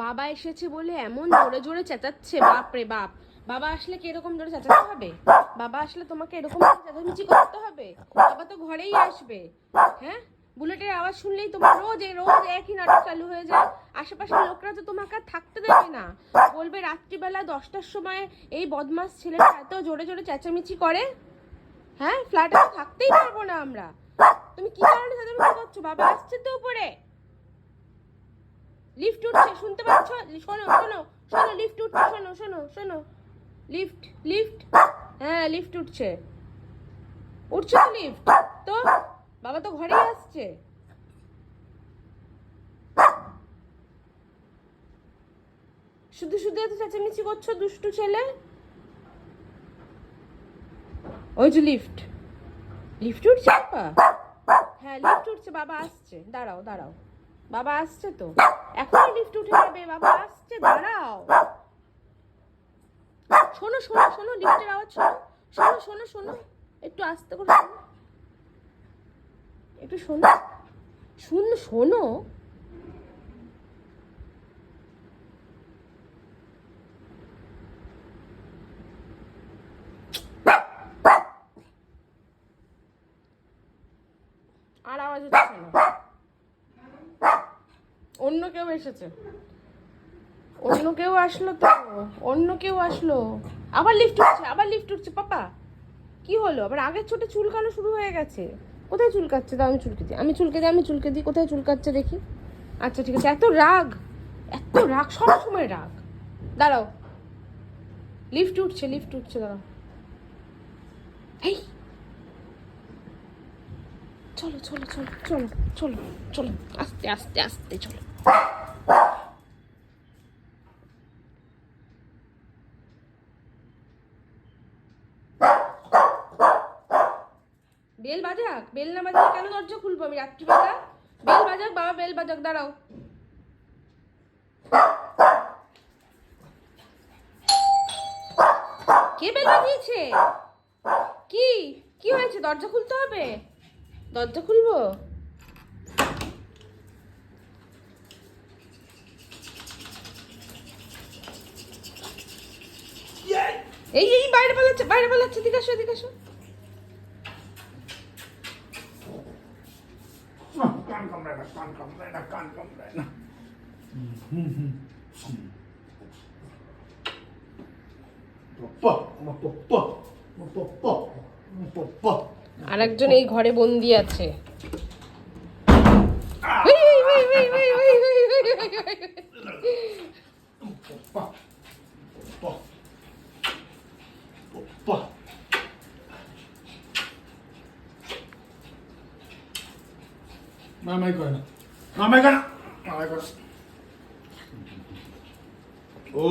বাবা এসেছে বলে এমন জোরে জোরে চেঁচাচ্ছে, বাপ রে বাপ। বাবা আসলে কি এরকম জোরে চেঁচাতে হবে? বাবা আসলে তোমাকে এরকম চেঁচামেচি করতে হবে? বাবা তো ঘরেই আসবে। হ্যাঁ, বুলেটের আওয়াজ শুনলেই তোমার রোজ একই নাটক চালু হয়ে যায়। আশেপাশের লোকরা তো তোমাকে আর থাকতে দেবে না, বলবে রাত্রিবেলা 10টার সময় এই বদমাস ছেলেটা এত জোরে জোরে চেঁচামেচি করে। হ্যাঁ, ফ্ল্যাটে তো থাকতেই পারবো না আমরা। তুমি কি কারণে চেঁচামেচি করছো? বাবা আসছে তো উপরে, লিফট উঠছে, শুনতে পাচ্ছ? শোনো শোনো শোনো, লিফট উঠছে, শোনো শোনো শোনো, লিফট লিফট, হ্যাঁ লিফট উঠছে, উঠছে তো লিফট। তো বাবা তো ঘরেই আসছে। শুধু শুধু এত চেঁচামেচি করছো দুষ্টু ছেলে। ওই যে লিফট, লিফট উঠছে বাবা, হ্যাঁ লিফট উঠছে, বাবা আসছে, দাঁড়াও দাঁড়াও, বাবা আসছে তো, এখনই লিফট উঠে যাবে, বাবা আসছে, দাঁড়াও। শোনো শোনো শোনো, লিফটের আওয়াজ শোনো, শোনো শোনো শোনো, একটু আস্তে করে শোনো, একটু শোনো, শোনো শোনো। আর আওয়াজ হচ্ছে না। অন্য কেউ এসেছে, অন্য কেউ আসলো তো, অন্য কেউ আসলো। আবার লিফট উঠছে, আবার লিফট উঠছে। পাপা কি হলো? আবার আগের ছোট চুলকানো শুরু হয়ে গেছে। কোথায় চুলকাচ্ছে? দাও আমি চুলকে দিই, আমি চুলকে দিই, আমি চুলকে দিই। কোথায় চুলকাচ্ছে দেখি। আচ্ছা ঠিক আছে। এত রাগ, এত রাগ, সব সময় রাগ। দাঁড়াও, লিফট উঠছে, লিফট উঠছে, দাঁড়াও। হেই, চলো চলো চলো চলো চলো চলো, আস্তে আস্তে আস্তে চলো। বেল বাজাক, বেল না বাজালে কেন দরজা খুলবো আমি রাত্রিবেলা? বেল বাজাক বাবা, বেল বাজাক, দাঁড়াও। কে বেল বাজিয়েছে? কি কি হয়েছে? দরজা খুলতে হবে, দরজা খুলবো। এই এই বাইরে পালাচ্ছে, বাইরে পালাচ্ছে, এদিকে আসো, এদিকে আসো। কান কামড়ায় না, কান কামড়ায় না, কান কামড়ায় না। পপ্পা, আমার পপ্পা, আমার পপ্পা, আমার পপ্পা। আরেকজন এই ঘরে বন্দি আছে। পপ্পা, পপ্পা, পপ্পা। মামাই করে না, মামাই করে না, মামাই করে না। ও